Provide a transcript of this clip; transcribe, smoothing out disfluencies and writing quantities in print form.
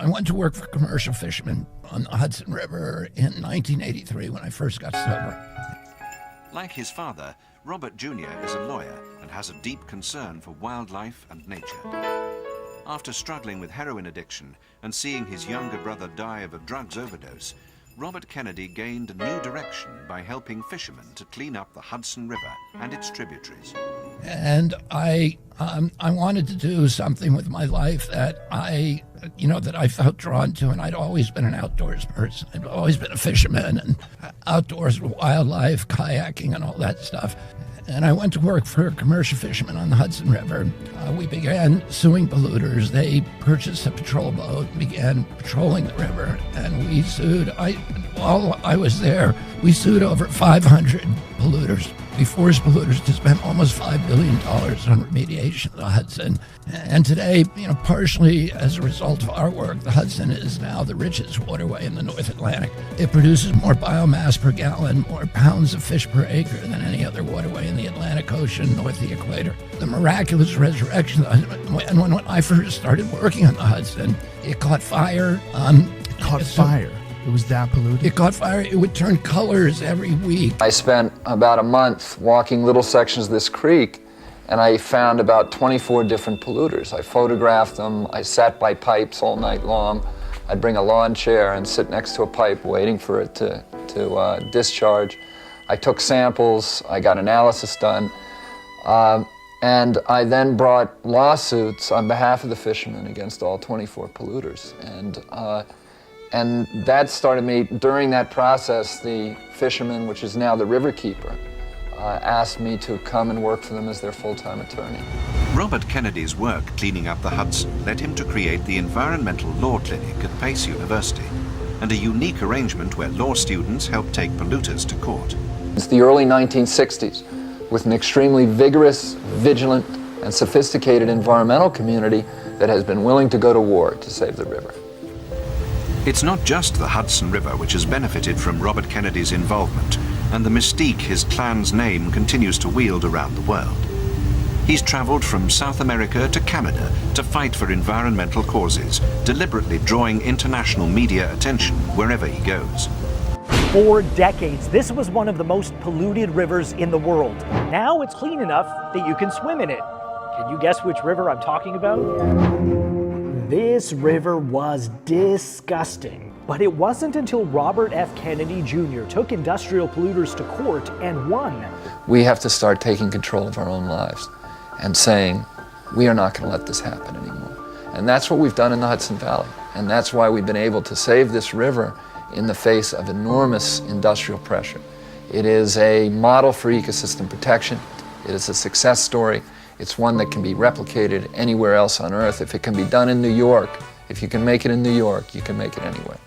I went to work for commercial fishermen on the Hudson River in 1983 when I first got sober. Like his father, Robert Jr. is a lawyer and has a deep concern for wildlife and nature. After struggling with heroin addiction and seeing his younger brother die of a drugs overdose, Robert Kennedy gained a new direction by helping fishermen to clean up the Hudson River and its tributaries. And I wanted to do something with my life that I felt drawn to, and I'd always been an outdoors person. I'd always been a fisherman and outdoors with wildlife, kayaking, and all that stuff. And I went to work for commercial fishermen on the Hudson River. We began suing polluters. They purchased a patrol boat and began patrolling the river. And we sued, while I was there, we sued over 500 polluters. We forced polluters to spend almost $5 billion on remediation of the Hudson. And today, partially as a result of our work, the Hudson is now the richest waterway in the North Atlantic. It produces more biomass per gallon, more pounds of fish per acre than any other waterway in the Atlantic Ocean north of the equator. The miraculous resurrection of the Hudson, and when I first started working on the Hudson, it caught fire. It was that polluted? It caught fire. It would turn colors every week. I spent about a month walking little sections of this creek, and I found about 24 different polluters. I photographed them. I sat by pipes all night long. I'd bring a lawn chair and sit next to a pipe waiting for it to discharge. I took samples. I got analysis done. And I then brought lawsuits on behalf of the fishermen against all 24 polluters. And that started me, during that process, the fisherman, which is now the river keeper, asked me to come and work for them as their full-time attorney. Robert Kennedy's work cleaning up the Hudson led him to create the Environmental Law Clinic at Pace University, and a unique arrangement where law students help take polluters to court. It's the early 1960s, with an extremely vigorous, vigilant, and sophisticated environmental community that has been willing to go to war to save the river. It's not just the Hudson River which has benefited from Robert Kennedy's involvement and the mystique his clan's name continues to wield around the world. He's traveled from South America to Canada to fight for environmental causes, deliberately drawing international media attention wherever he goes. For decades, this was one of the most polluted rivers in the world. Now it's clean enough that you can swim in it. Can you guess which river I'm talking about? This river was disgusting. But it wasn't until Robert F. Kennedy Jr. took industrial polluters to court and won. We have to start taking control of our own lives and saying, we are not going to let this happen anymore. And that's what we've done in the Hudson Valley. And that's why we've been able to save this river in the face of enormous industrial pressure. It is a model for ecosystem protection. It is a success story. It's one that can be replicated anywhere else on Earth. If it can be done in New York, if you can make it in New York, you can make it anywhere.